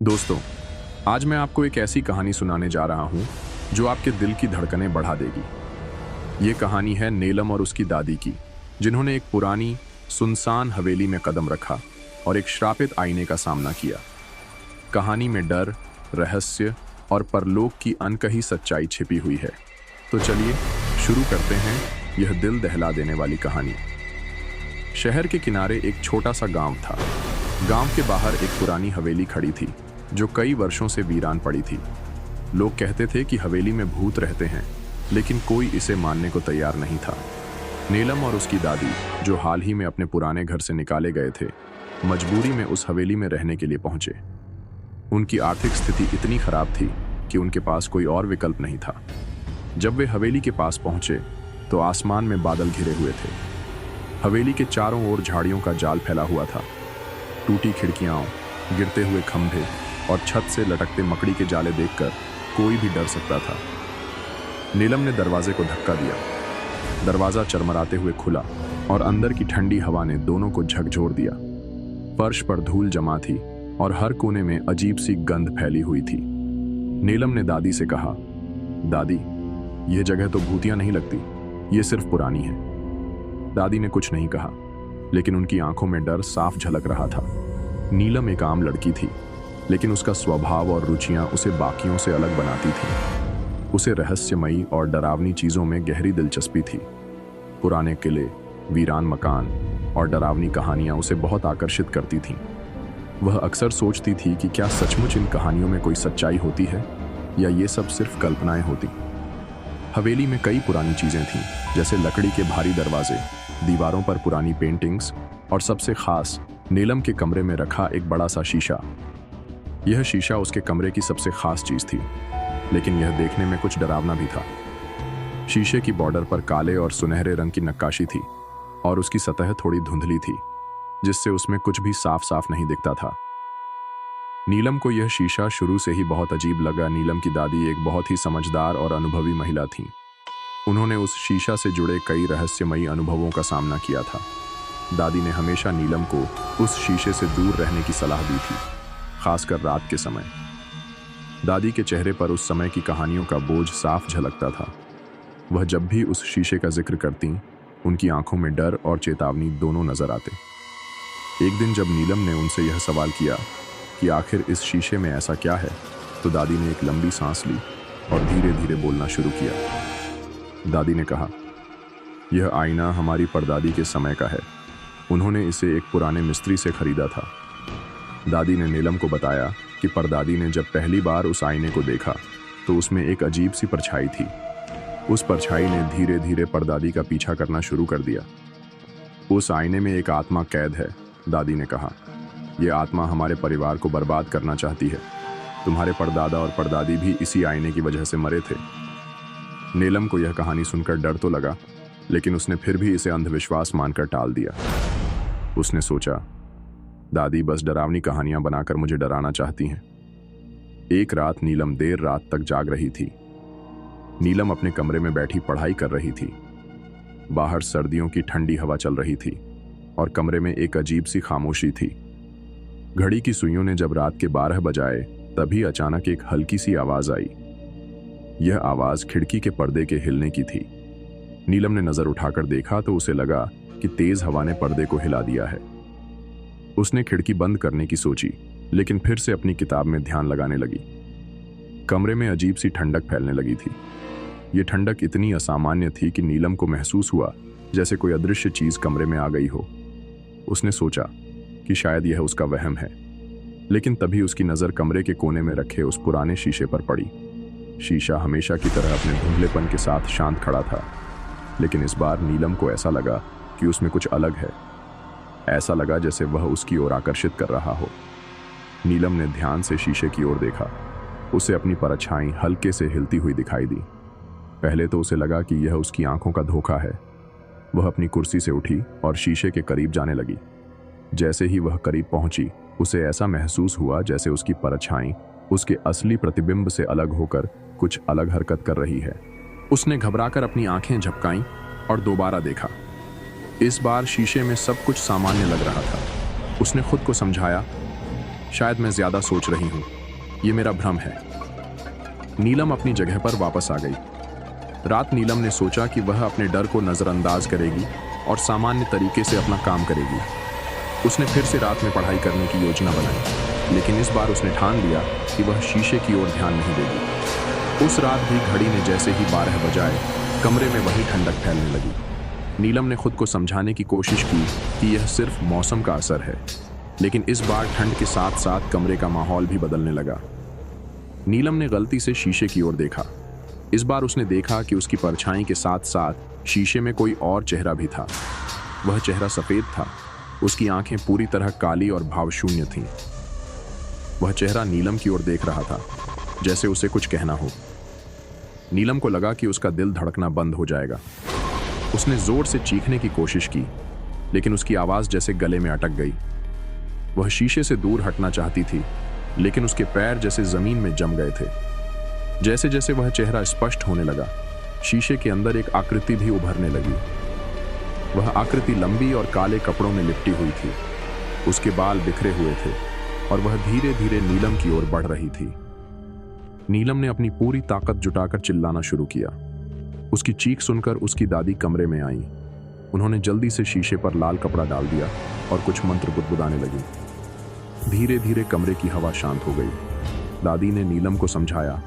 दोस्तों, आज मैं आपको एक ऐसी कहानी सुनाने जा रहा हूं जो आपके दिल की धड़कनें बढ़ा देगी। ये कहानी है नीलम और उसकी दादी की, जिन्होंने एक पुरानी सुनसान हवेली में कदम रखा और एक श्रापित आईने का सामना किया। कहानी में डर, रहस्य और परलोक की अनकही सच्चाई छिपी हुई है। तो चलिए शुरू करते हैं यह दिल दहला देने वाली कहानी। शहर के किनारे एक छोटा सा गांव था। गांव के बाहर एक पुरानी हवेली खड़ी थी जो कई वर्षों से वीरान पड़ी थी। लोग कहते थे कि हवेली में भूत रहते हैं, लेकिन कोई इसे मानने को तैयार नहीं था। नीलम और उसकी दादी, जो हाल ही में अपने पुराने घर से निकाले गए थे, मजबूरी में उस हवेली में रहने के लिए पहुंचे। उनकी आर्थिक स्थिति इतनी खराब थी कि उनके पास कोई और विकल्प नहीं था। जब वे हवेली के पास पहुंचे तो आसमान में बादल घिरे हुए थे। हवेली के चारों ओर झाड़ियों का जाल फैला हुआ था। टूटी खिड़कियां, गिरते हुए खंभे और छत से लटकते मकड़ी के जाले देखकर कोई भी डर सकता था। नीलम ने दरवाजे को धक्का दिया। दरवाजा चरमराते हुए खुला और अंदर की ठंडी हवा ने दोनों को झकझोर दिया। फर्श पर धूल जमा थी और हर कोने में अजीब सी गंध फैली हुई थी। नीलम ने दादी से कहा, दादी, यह जगह तो भूतिया नहीं लगती, ये सिर्फ पुरानी है। दादी ने कुछ नहीं कहा, लेकिन उनकी आंखों में डर साफ झलक रहा था। नीलम एक आम लड़की थी, लेकिन उसका स्वभाव और रुचियां उसे बाकियों से अलग बनाती थीं। उसे रहस्यमयी और डरावनी चीजों में गहरी दिलचस्पी थी। पुराने किले, वीरान मकान और डरावनी कहानियां उसे बहुत आकर्षित करती थीं। वह अक्सर सोचती थी कि क्या सचमुच इन कहानियों में कोई सच्चाई होती है या ये सब सिर्फ कल्पनाएं होती। हवेली में कई पुरानी चीजें थीं, जैसे लकड़ी के भारी दरवाजे, दीवारों पर पुरानी पेंटिंग्स और सबसे खास नीलम के कमरे में रखा एक बड़ा सा शीशा। यह शीशा उसके कमरे की सबसे खास चीज थी, लेकिन यह देखने में कुछ डरावना भी था। शीशे की बॉर्डर पर काले और सुनहरे रंग की नक्काशी थी और उसकी सतह थोड़ी धुंधली थी, जिससे उसमें कुछ भी साफ साफ नहीं दिखता था। नीलम को यह शीशा शुरू से ही बहुत अजीब लगा। नीलम की दादी एक बहुत ही समझदार और अनुभवी महिला थीं। उन्होंने उस शीशा से जुड़े कई रहस्यमयी अनुभवों का सामना किया था। दादी ने हमेशा नीलम को उस शीशे से दूर रहने की सलाह दी थी, खासकर रात के समय। दादी के चेहरे पर उस समय की कहानियों का बोझ साफ झलकता था। वह जब भी उस शीशे का जिक्र करती, उनकी आंखों में डर और चेतावनी दोनों नजर आते। एक दिन जब नीलम ने उनसे यह सवाल किया कि आखिर इस शीशे में ऐसा क्या है, तो दादी ने एक लंबी सांस ली और धीरे धीरे बोलना शुरू किया। दादी ने कहा, यह आईना हमारी परदादी के समय का है। उन्होंने इसे एक पुराने मिस्त्री से खरीदा था। दादी ने नीलम को बताया कि परदादी ने जब पहली बार उस आईने को देखा तो उसमें एक अजीब सी परछाई थी। उस परछाई ने धीरे धीरे परदादी का पीछा करना शुरू कर दिया। उस आईने में एक आत्मा कैद है, दादी ने कहा। यह आत्मा हमारे परिवार को बर्बाद करना चाहती है। तुम्हारे परदादा और परदादी भी इसी आईने की वजह से मरे थे। नीलम को यह कहानी सुनकर डर तो लगा, लेकिन उसने फिर भी इसे अंधविश्वास मानकर टाल दिया। उसने सोचा, दादी बस डरावनी कहानियां बनाकर मुझे डराना चाहती हैं। एक रात नीलम देर रात तक जाग रही थी। नीलम अपने कमरे में बैठी पढ़ाई कर रही थी। बाहर सर्दियों की ठंडी हवा चल रही थी और कमरे में एक अजीब सी खामोशी थी। घड़ी की सुइयों ने जब रात के 12 बजाए, तभी अचानक एक हल्की सी आवाज आई। यह आवाज खिड़की के पर्दे के हिलने की थी। नीलम ने नजर उठाकर देखा तो उसे लगा कि तेज हवा ने पर्दे को हिला दिया है। उसने खिड़की बंद करने की सोची, लेकिन फिर से अपनी किताब में ध्यान लगाने लगी। कमरे में अजीब सी ठंडक फैलने लगी थी। यह ठंडक इतनी असामान्य थी कि नीलम को महसूस हुआ जैसे कोई अदृश्य चीज कमरे में आ गई हो। उसने सोचा कि शायद यह उसका वहम है, लेकिन तभी उसकी नजर कमरे के कोने में रखे उस पुराने शीशे पर पड़ी। शीशा हमेशा की तरह अपने धुंधलेपन के साथ शांत खड़ा था, लेकिन इस बार नीलम को ऐसा लगा कि उसमें कुछ अलग है। ऐसा लगा जैसे वह उसकी ओर आकर्षित कर रहा हो। नीलम ने ध्यान से शीशे की ओर देखा। उसे अपनी परछाई हल्के से हिलती हुई दिखाई दी। पहले तो उसे लगा कि यह उसकी आंखों का धोखा है। वह अपनी कुर्सी से उठी और शीशे के करीब जाने लगी। जैसे ही वह करीब पहुंची, उसे ऐसा महसूस हुआ जैसे उसकी परछाई उसके असली प्रतिबिंब से अलग होकर कुछ अलग हरकत कर रही है। उसने घबराकर अपनी आंखें झपकाईं और दोबारा देखा। इस बार शीशे में सब कुछ सामान्य लग रहा था। उसने खुद को समझाया, शायद मैं ज्यादा सोच रही हूँ, ये मेरा भ्रम है। नीलम अपनी जगह पर वापस आ गई। रात नीलम ने सोचा कि वह अपने डर को नजरअंदाज करेगी और सामान्य तरीके से अपना काम करेगी। उसने फिर से रात में पढ़ाई करने की योजना बनाई, लेकिन इस बार उसने ठान लिया कि वह शीशे की ओर ध्यान नहीं देगी। उस रात भी घड़ी ने जैसे ही 12 बजाए, कमरे में वही ठंडक फैलने लगी। नीलम ने खुद को समझाने की कोशिश की कि यह सिर्फ मौसम का असर है, लेकिन इस बार ठंड के साथ साथ कमरे का माहौल भी बदलने लगा। नीलम ने गलती से शीशे की ओर देखा। इस बार उसने देखा कि उसकी परछाई के साथ साथ शीशे में कोई और चेहरा भी था। वह चेहरा सफेद था, उसकी आंखें पूरी तरह काली और भावशून्य थीं। वह चेहरा नीलम की ओर देख रहा था, जैसे उसे कुछ कहना हो। नीलम को लगा कि उसका दिल धड़कना बंद हो जाएगा। उसने जोर से चीखने की कोशिश की, लेकिन उसकी आवाज जैसे गले में अटक गई। वह शीशे से दूर हटना चाहती थी, लेकिन उसके पैर जैसे जमीन में जम गए थे। जैसे जैसे वह चेहरा स्पष्ट होने लगा, शीशे के अंदर एक आकृति भी उभरने लगी। वह आकृति लंबी और काले कपड़ों में लिपटी हुई थी। उसके बाल बिखरे हुए थे और वह धीरे धीरे नीलम की ओर बढ़ रही थी। नीलम ने अपनी पूरी ताकत जुटाकर चिल्लाना शुरू किया। उसकी चीख सुनकर उसकी दादी कमरे में आई। उन्होंने जल्दी से शीशे पर लाल कपड़ा डाल दिया और कुछ मंत्र बुदबुदाने लगी। धीरे धीरे कमरे की हवा शांत हो गई। दादी ने नीलम को समझाया,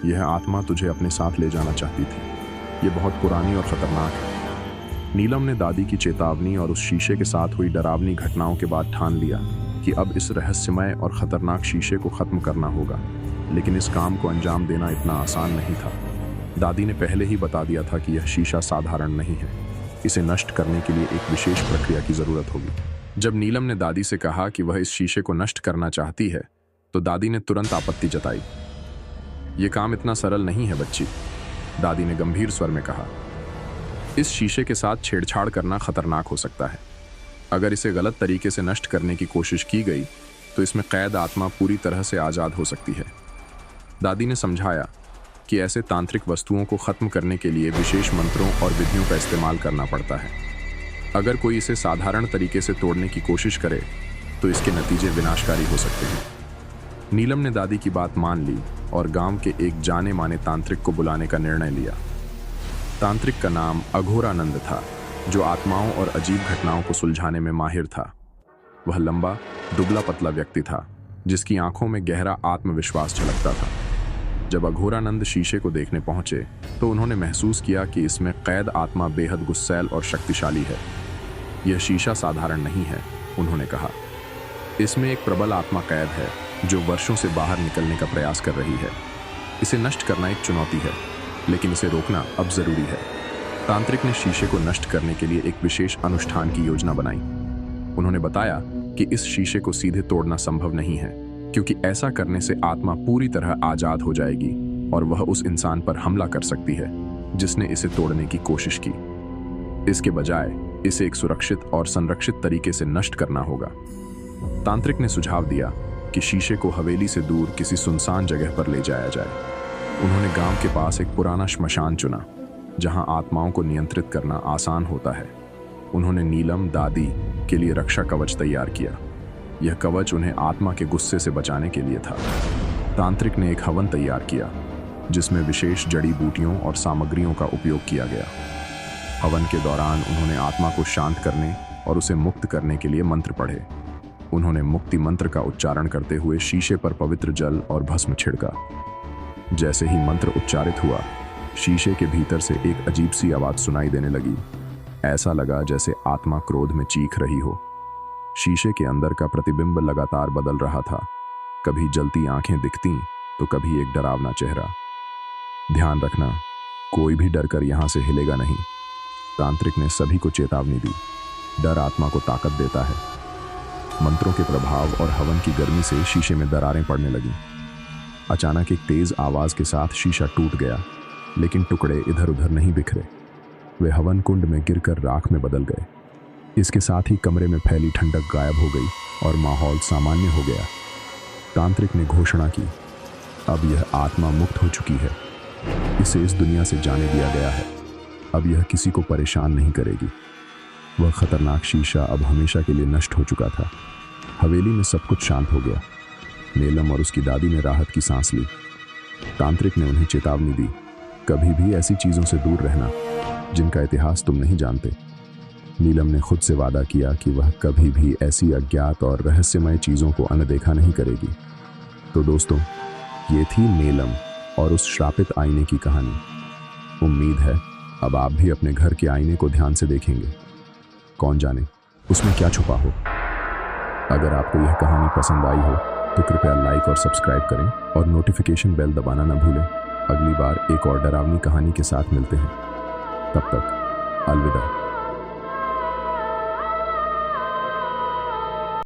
यह आत्मा तुझे अपने साथ ले जाना चाहती थी। यह बहुत पुरानी और खतरनाक है। नीलम ने दादी की चेतावनी और उस शीशे के साथ हुई डरावनी घटनाओं के बाद ठान लिया कि अब इस रहस्यमय और खतरनाक शीशे को खत्म करना होगा। लेकिन इस काम को अंजाम देना इतना आसान नहीं था। दादी ने पहले ही बता दिया था कि यह शीशा साधारण नहीं है। इसे नष्ट करने के लिए एक विशेष प्रक्रिया की जरूरत होगी। जब नीलम ने दादी से कहा कि वह इस शीशे को नष्ट करना चाहती है, तो दादी ने तुरंत आपत्ति जताई। यह काम इतना सरल नहीं है बच्ची, दादी ने गंभीर स्वर में कहा। इस शीशे के साथ छेड़छाड़ करना खतरनाक हो सकता है। अगर इसे गलत तरीके से नष्ट करने की कोशिश की गई, तो इसमें कैद आत्मा पूरी तरह से आजाद हो सकती है। दादी ने समझाया कि ऐसे तांत्रिक वस्तुओं को खत्म करने के लिए विशेष मंत्रों और विधियों का इस्तेमाल करना पड़ता है। अगर कोई इसे साधारण तरीके से तोड़ने की कोशिश करे, तो इसके नतीजे विनाशकारी हो सकते हैं। नीलम ने दादी की बात मान ली और गांव के एक जाने माने तांत्रिक को बुलाने का निर्णय लिया। तांत्रिक का नाम अघोरानंद था, जो आत्माओं और अजीब घटनाओं को सुलझाने में माहिर था। वह लंबा, दुबला पतला व्यक्ति था, जिसकी आंखों में गहरा आत्मविश्वास झलकता था। जब अघोरानंद शीशे को देखने पहुंचे, तो उन्होंने महसूस किया कि इसमें कैद आत्मा बेहद गुस्सैल और शक्तिशाली है। यह शीशा साधारण नहीं है, उन्होंने कहा। इसमें एक प्रबल आत्मा कैद है, जो वर्षों से बाहर निकलने का प्रयास कर रही है। इसे नष्ट करना एक चुनौती है, लेकिन इसे रोकना अब जरूरी है। तांत्रिक ने शीशे को नष्ट करने के लिए एक विशेष अनुष्ठान की योजना बनाई। उन्होंने बताया कि इस शीशे को सीधे तोड़ना संभव नहीं है, क्योंकि ऐसा करने से आत्मा पूरी तरह आजाद हो जाएगी और वह उस इंसान पर हमला कर सकती है जिसने इसे तोड़ने की कोशिश की। इसके बजाय इसे एक सुरक्षित और संरक्षित तरीके से नष्ट करना होगा। तांत्रिक ने सुझाव दिया कि शीशे को हवेली से दूर किसी सुनसान जगह पर ले जाया जाए। उन्होंने गांव के पास एक पुराना श्मशान चुना, जहां आत्माओं को नियंत्रित करना आसान होता है। उन्होंने नीलम दादी के लिए रक्षा कवच तैयार किया। यह कवच उन्हें आत्मा के गुस्से से बचाने के लिए था। तांत्रिक ने एक हवन तैयार किया, जिसमें विशेष जड़ी बूटियों और सामग्रियों का उपयोग किया गया। हवन के दौरान उन्होंने आत्मा को शांत करने और उसे मुक्त करने के लिए मंत्र पढ़े। उन्होंने मुक्ति मंत्र का उच्चारण करते हुए शीशे पर पवित्र जल और भस्म छिड़का। जैसे ही मंत्र उच्चारित हुआ, शीशे के भीतर से एक अजीब सी आवाज सुनाई देने लगी। ऐसा लगा जैसे आत्मा क्रोध में चीख रही हो। शीशे के अंदर का प्रतिबिंब लगातार बदल रहा था। कभी जलती आंखें दिखती, तो कभी एक डरावना चेहरा। ध्यान रखना, कोई भी डरकर यहां से हिलेगा नहीं, तांत्रिक ने सभी को चेतावनी दी। डर आत्मा को ताकत देता है। मंत्रों के प्रभाव और हवन की गर्मी से शीशे में दरारें पड़ने लगीं। अचानक एक तेज आवाज के साथ शीशा टूट गया, लेकिन टुकड़े इधर उधर नहीं बिखरे। वे हवन कुंड में गिरकर राख में बदल गए। इसके साथ ही कमरे में फैली ठंडक गायब हो गई और माहौल सामान्य हो गया। तांत्रिक ने घोषणा की, अब यह आत्मा मुक्त हो चुकी है। इसे इस दुनिया से जाने दिया गया है। अब यह किसी को परेशान नहीं करेगी। वह खतरनाक शीशा अब हमेशा के लिए नष्ट हो चुका था। हवेली में सब कुछ शांत हो गया। नीलम और उसकी दादी ने राहत की सांस ली। तांत्रिक ने उन्हें चेतावनी दी, कभी भी ऐसी चीजों से दूर रहना जिनका इतिहास तुम नहीं जानते। नीलम ने खुद से वादा किया कि वह कभी भी ऐसी अज्ञात और रहस्यमय चीजों को अनदेखा नहीं करेगी। तो दोस्तों, ये थी नीलम और उस श्रापित आईने की कहानी। उम्मीद है अब आप भी अपने घर के आईने को ध्यान से देखेंगे। कौन जाने उसमें क्या छुपा हो। अगर आपको यह कहानी पसंद आई हो तो कृपया लाइक और सब्सक्राइब करें और नोटिफिकेशन बेल दबाना न भूलें। अगली बार एक और डरावनी कहानी के साथ मिलते हैं। तब तक अलविदा।